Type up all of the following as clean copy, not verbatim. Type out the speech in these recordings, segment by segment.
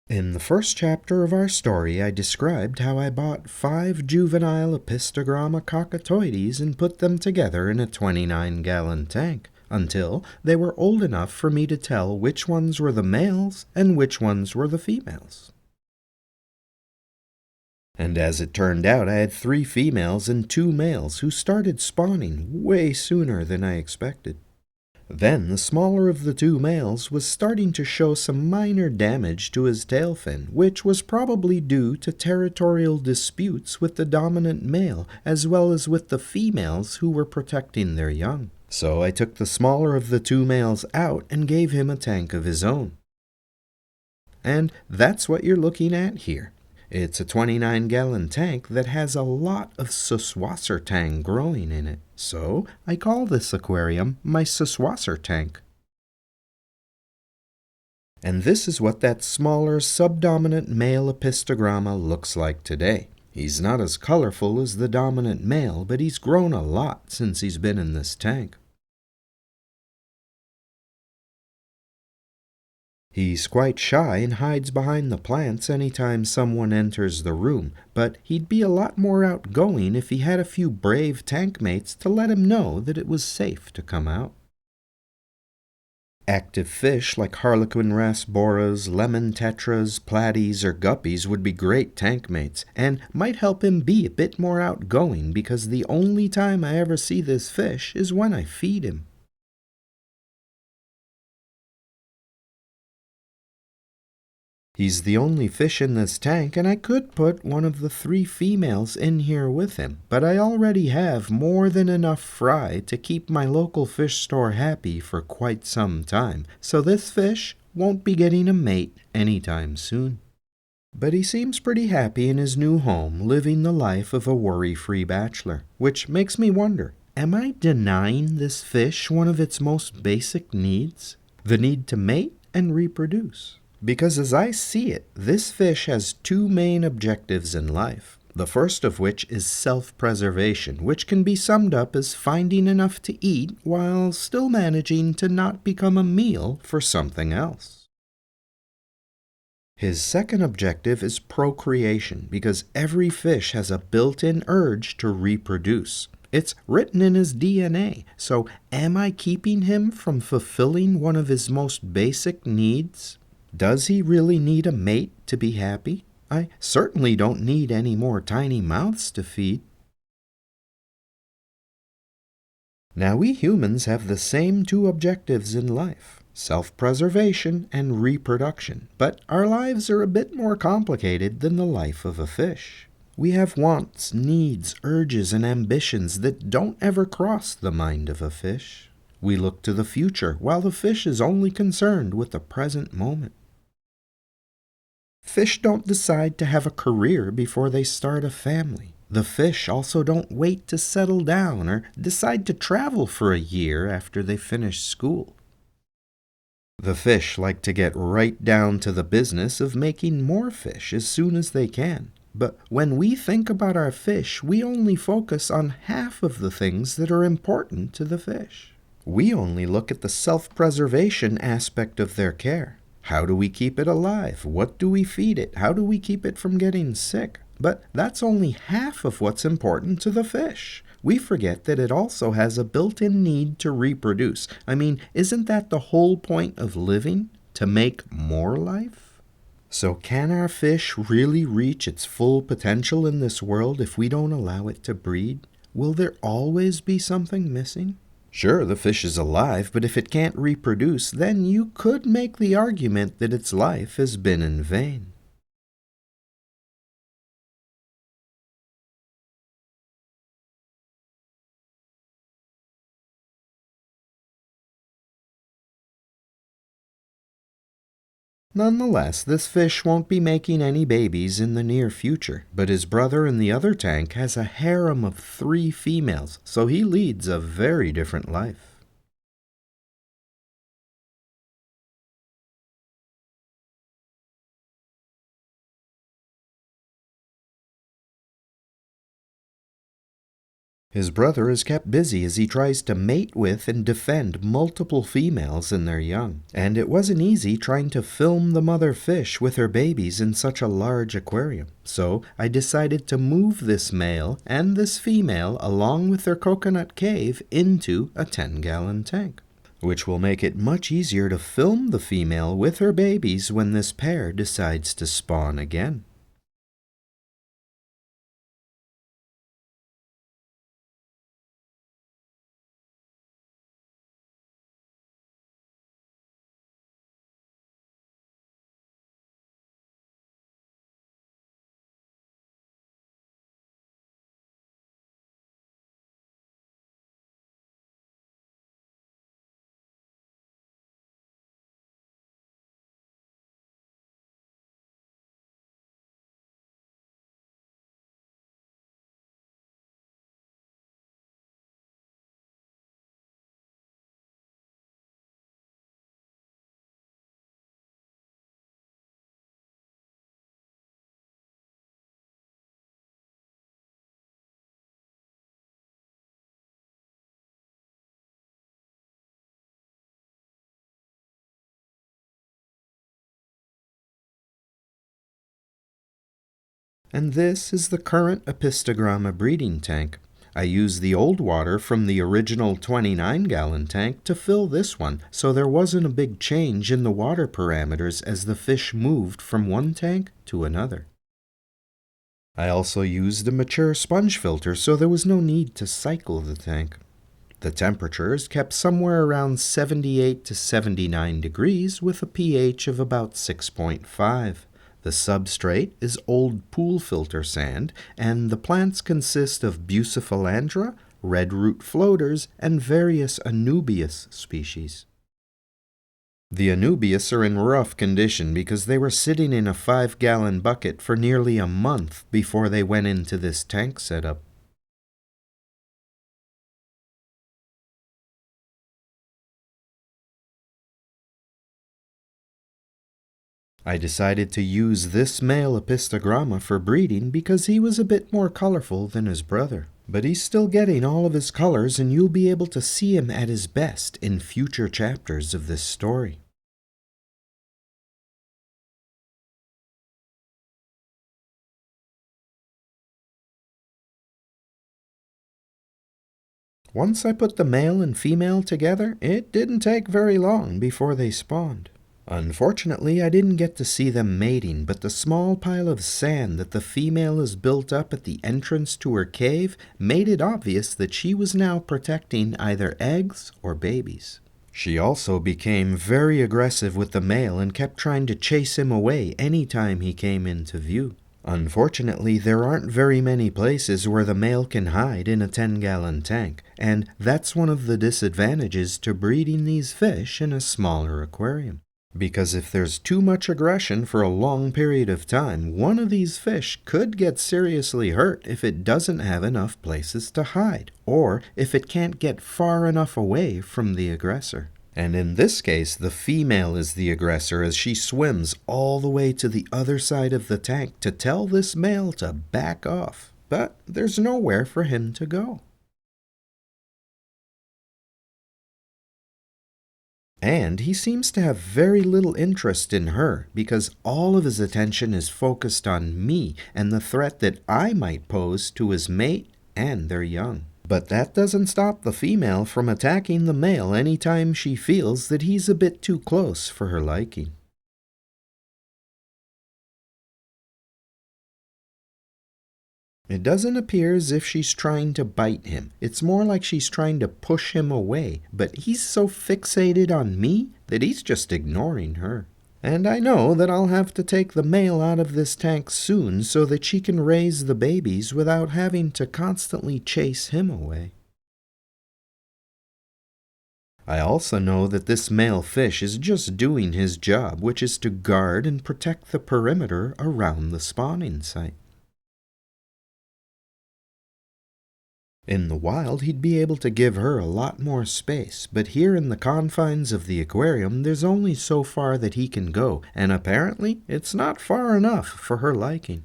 In the first chapter of our story, I described how I bought 5 juvenile Apistogramma cockatooides and put them together in a 29-gallon tank, until they were old enough for me to tell which ones were the males and which ones were the females. And as it turned out, I had 3 females and 2 males who started spawning way sooner than I expected. Then the smaller of the 2 males was starting to show some minor damage to his tail fin, which was probably due to territorial disputes with the dominant male, as well as with the females who were protecting their young. So I took the smaller of the 2 males out and gave him a tank of his own. And that's what you're looking at here. It's a 29-gallon tank that has a lot of Süßwassertang growing in it, so I call this aquarium my Süßwasser tank. And this is what that smaller subdominant male Apistogramma looks like today. He's not as colorful as the dominant male, but he's grown a lot since he's been in this tank. He's quite shy and hides behind the plants anytime someone enters the room, but he'd be a lot more outgoing if he had a few brave tank mates to let him know that it was safe to come out. Active fish like harlequin rasboras, lemon tetras, platies, or guppies would be great tank mates, and might help him be a bit more outgoing because the only time I ever see this fish is when I feed him. He's the only fish in this tank, and I could put one of the 3 females in here with him, but I already have more than enough fry to keep my local fish store happy for quite some time, so this fish won't be getting a mate anytime soon. But he seems pretty happy in his new home, living the life of a worry-free bachelor, which makes me wonder, am I denying this fish one of its most basic needs? The need to mate and reproduce. Because as I see it, this fish has 2 main objectives in life, the first of which is self-preservation, which can be summed up as finding enough to eat while still managing to not become a meal for something else. His second objective is procreation, because every fish has a built-in urge to reproduce. It's written in his DNA, so am I keeping him from fulfilling one of his most basic needs? Does he really need a mate to be happy? I certainly don't need any more tiny mouths to feed. Now we humans have the same 2 objectives in life, self-preservation and reproduction, but our lives are a bit more complicated than the life of a fish. We have wants, needs, urges, and ambitions that don't ever cross the mind of a fish. We look to the future, while the fish is only concerned with the present moment. Fish don't decide to have a career before they start a family. The fish also don't wait to settle down or decide to travel for a year after they finish school. The fish like to get right down to the business of making more fish as soon as they can. But when we think about our fish, we only focus on half of the things that are important to the fish. We only look at the self-preservation aspect of their care. How do we keep it alive? What do we feed it? How do we keep it from getting sick? But that's only half of what's important to the fish. We forget that it also has a built-in need to reproduce. I mean, isn't that the whole point of living? To make more life? So can our fish really reach its full potential in this world if we don't allow it to breed? Will there always be something missing? Sure, the fish is alive, but if it can't reproduce, then you could make the argument that its life has been in vain. Nonetheless, this fish won't be making any babies in the near future, but his brother in the other tank has a harem of 3 females, so he leads a very different life. His brother is kept busy as he tries to mate with and defend multiple females and their young, and it wasn't easy trying to film the mother fish with her babies in such a large aquarium. So I decided to move this male and this female along with their coconut cave into a 10-gallon tank, which will make it much easier to film the female with her babies when this pair decides to spawn again. And this is the current Apistogramma breeding tank. I used the old water from the original 29-gallon tank to fill this one, so there wasn't a big change in the water parameters as the fish moved from one tank to another. I also used a mature sponge filter, so there was no need to cycle the tank. The temperature is kept somewhere around 78 to 79 degrees with a pH of about 6.5. The substrate is old pool filter sand, and the plants consist of bucephalandra, redroot floaters, and various anubias species. The anubias are in rough condition because they were sitting in a 5-gallon bucket for nearly a month before they went into this tank setup. I decided to use this male Apistogramma for breeding because he was a bit more colorful than his brother. But he's still getting all of his colors, and you'll be able to see him at his best in future chapters of this story. Once I put the male and female together, it didn't take very long before they spawned. Unfortunately, I didn't get to see them mating, but the small pile of sand that the female has built up at the entrance to her cave made it obvious that she was now protecting either eggs or babies. She also became very aggressive with the male and kept trying to chase him away any time he came into view. Unfortunately, there aren't very many places where the male can hide in a 10-gallon tank, and that's one of the disadvantages to breeding these fish in a smaller aquarium. Because if there's too much aggression for a long period of time, one of these fish could get seriously hurt if it doesn't have enough places to hide, or if it can't get far enough away from the aggressor. And in this case, the female is the aggressor as she swims all the way to the other side of the tank to tell this male to back off. But there's nowhere for him to go. And he seems to have very little interest in her because all of his attention is focused on me and the threat that I might pose to his mate and their young. But that doesn't stop the female from attacking the male anytime she feels that he's a bit too close for her liking. It doesn't appear as if she's trying to bite him. It's more like she's trying to push him away, but he's so fixated on me that he's just ignoring her. And I know that I'll have to take the male out of this tank soon so that she can raise the babies without having to constantly chase him away. I also know that this male fish is just doing his job, which is to guard and protect the perimeter around the spawning site. In the wild, he'd be able to give her a lot more space, but here in the confines of the aquarium, there's only so far that he can go, and apparently it's not far enough for her liking.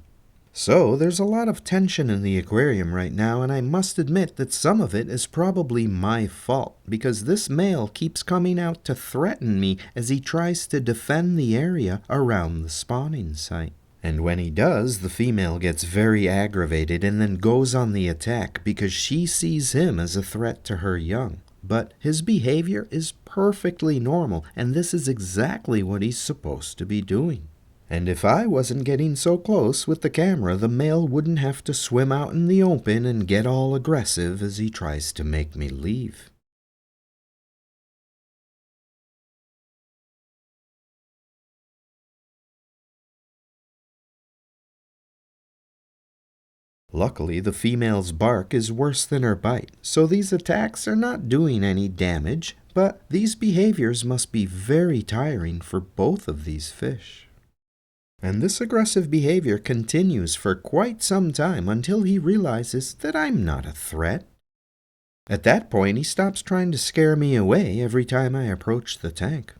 So there's a lot of tension in the aquarium right now, and I must admit that some of it is probably my fault, because this male keeps coming out to threaten me as he tries to defend the area around the spawning site. And when he does, the female gets very aggravated and then goes on the attack because she sees him as a threat to her young. But his behavior is perfectly normal, and this is exactly what he's supposed to be doing. And if I wasn't getting so close with the camera, the male wouldn't have to swim out in the open and get all aggressive as he tries to make me leave. Luckily, the female's bark is worse than her bite, so these attacks are not doing any damage, but these behaviors must be very tiring for both of these fish. And this aggressive behavior continues for quite some time until he realizes that I'm not a threat. At that point, he stops trying to scare me away every time I approach the tank.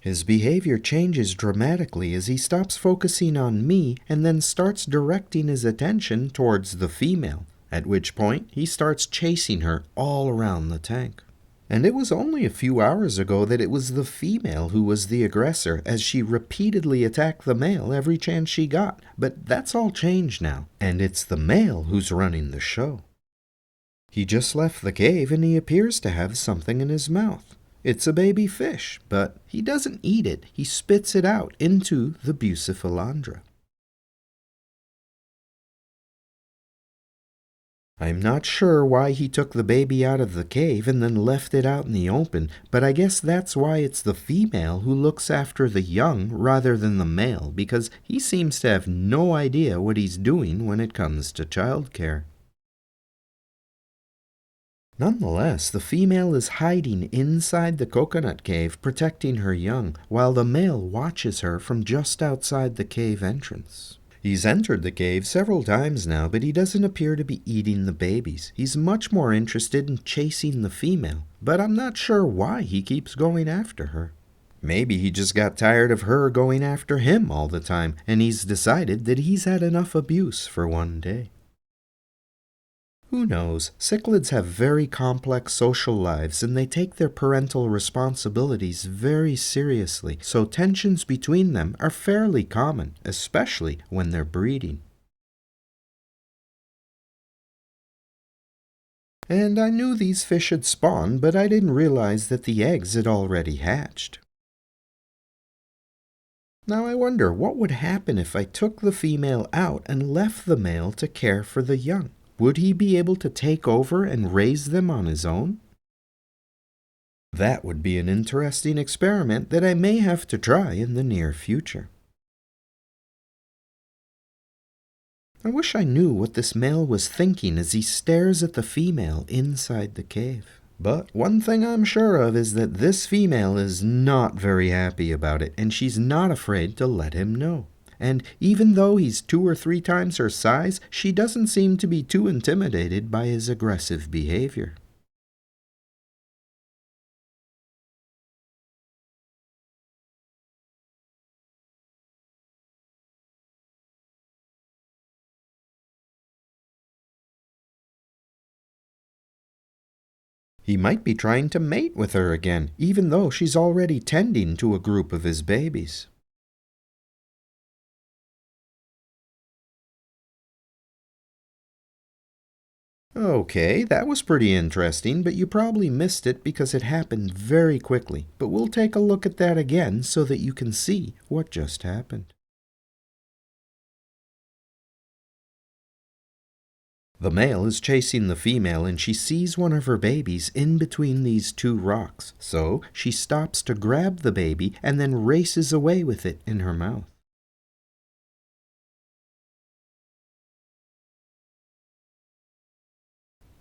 His behavior changes dramatically as he stops focusing on me and then starts directing his attention towards the female, at which point he starts chasing her all around the tank. And it was only a few hours ago that it was the female who was the aggressor, as she repeatedly attacked the male every chance she got. But that's all changed now, and it's the male who's running the show. He just left the cave and he appears to have something in his mouth. It's a baby fish, but he doesn't eat it. He spits it out into the bucephalandra. I'm not sure why he took the baby out of the cave and then left it out in the open, but I guess that's why it's the female who looks after the young rather than the male, because he seems to have no idea what he's doing when it comes to childcare. Nonetheless, the female is hiding inside the coconut cave, protecting her young, while the male watches her from just outside the cave entrance. He's entered the cave several times now, but he doesn't appear to be eating the babies. He's much more interested in chasing the female, but I'm not sure why he keeps going after her. Maybe he just got tired of her going after him all the time, and he's decided that he's had enough abuse for one day. Who knows? Cichlids have very complex social lives and they take their parental responsibilities very seriously, so tensions between them are fairly common, especially when they're breeding. And I knew these fish had spawned, but I didn't realize that the eggs had already hatched. Now I wonder what would happen if I took the female out and left the male to care for the young. Would he be able to take over and raise them on his own? That would be an interesting experiment that I may have to try in the near future. I wish I knew what this male was thinking as he stares at the female inside the cave. But one thing I'm sure of is that this female is not very happy about it, and she's not afraid to let him know. And even though he's 2 or 3 times her size, she doesn't seem to be too intimidated by his aggressive behavior. He might be trying to mate with her again, even though she's already tending to a group of his babies. Okay, that was pretty interesting, but you probably missed it because it happened very quickly. But we'll take a look at that again so that you can see what just happened. The male is chasing the female and she sees one of her babies in between these 2 rocks. So she stops to grab the baby and then races away with it in her mouth.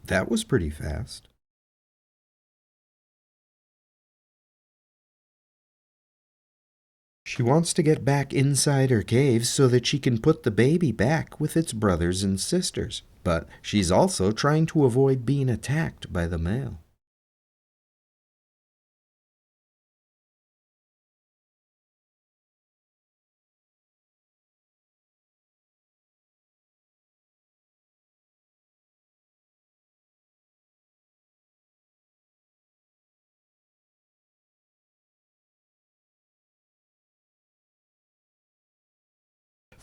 That was pretty fast. She wants to get back inside her cave so that she can put the baby back with its brothers and sisters. But she's also trying to avoid being attacked by the male.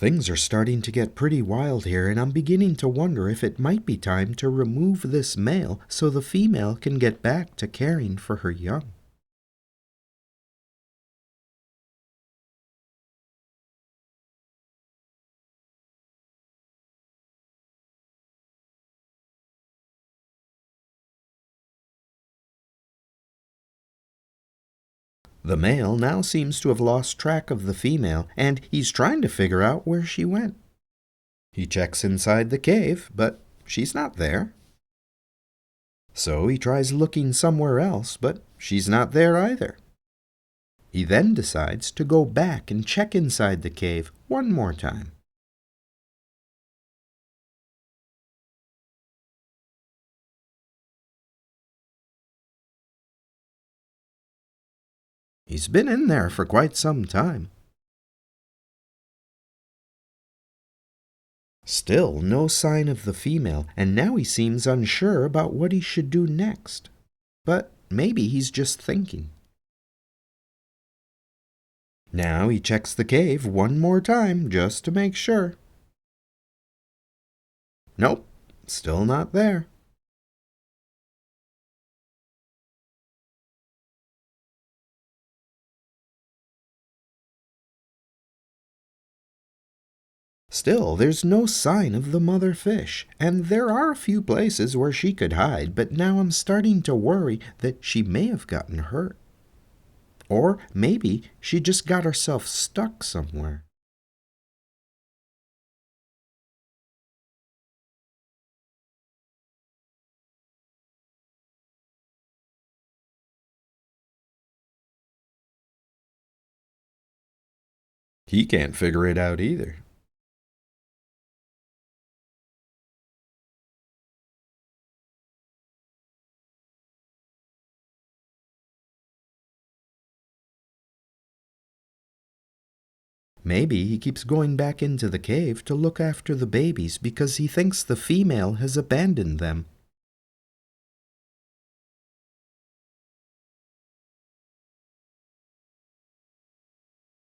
Things are starting to get pretty wild here, and I'm beginning to wonder if it might be time to remove this male so the female can get back to caring for her young. The male now seems to have lost track of the female, and he's trying to figure out where she went. He checks inside the cave, but she's not there. So he tries looking somewhere else, but she's not there either. He then decides to go back and check inside the cave one more time. He's been in there for quite some time. Still no sign of the female, and now he seems unsure about what he should do next. But maybe he's just thinking. Now he checks the cave one more time just to make sure. Nope, still not there. Still, there's no sign of the mother fish, and there are a few places where she could hide, but now I'm starting to worry that she may have gotten hurt. Or maybe she just got herself stuck somewhere. He can't figure it out either. Maybe he keeps going back into the cave to look after the babies because he thinks the female has abandoned them.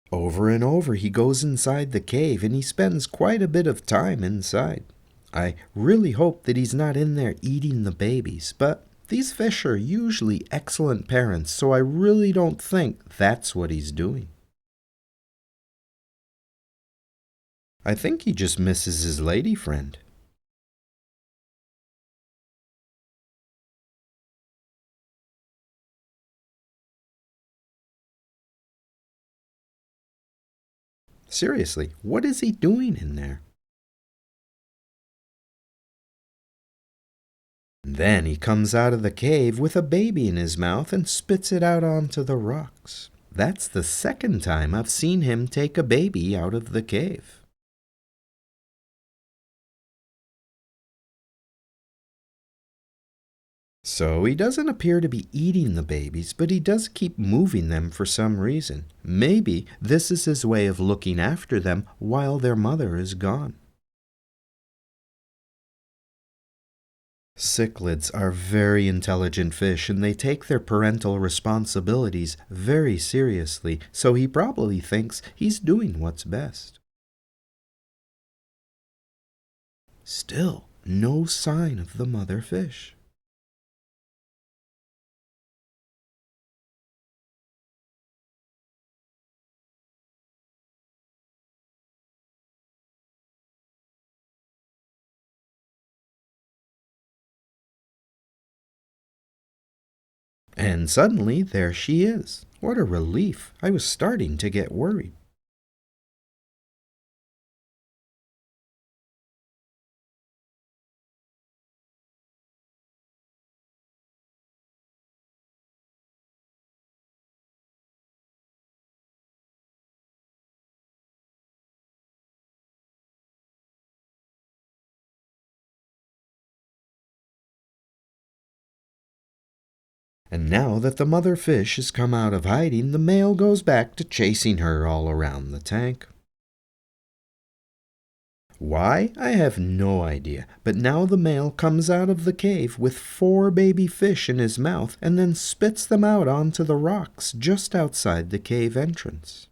Over and over he goes inside the cave, and he spends quite a bit of time inside. I really hope that he's not in there eating the babies, but these fish are usually excellent parents, so I really don't think that's what he's doing. I think he just misses his lady friend. Seriously, what is he doing in there? Then he comes out of the cave with a baby in his mouth and spits it out onto the rocks. That's the second time I've seen him take a baby out of the cave. So he doesn't appear to be eating the babies, but he does keep moving them for some reason. Maybe this is his way of looking after them while their mother is gone. Cichlids are very intelligent fish, and they take their parental responsibilities very seriously, so he probably thinks he's doing what's best. Still, no sign of the mother fish. And suddenly, there she is. What a relief. I was starting to get worried. And now that the mother fish has come out of hiding, the male goes back to chasing her all around the tank. Why? I have no idea, but now the male comes out of the cave with 4 baby fish in his mouth and then spits them out onto the rocks just outside the cave entrance.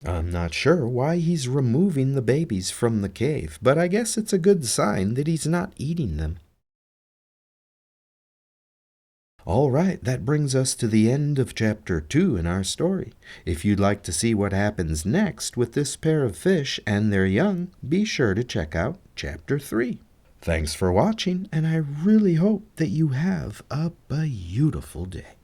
I'm not sure why he's removing the babies from the cave, but I guess it's a good sign that he's not eating them. All right, that brings us to the end of Chapter 2 in our story. If you'd like to see what happens next with this pair of fish and their young, be sure to check out Chapter 3. Thanks for watching, and I really hope that you have a beautiful day.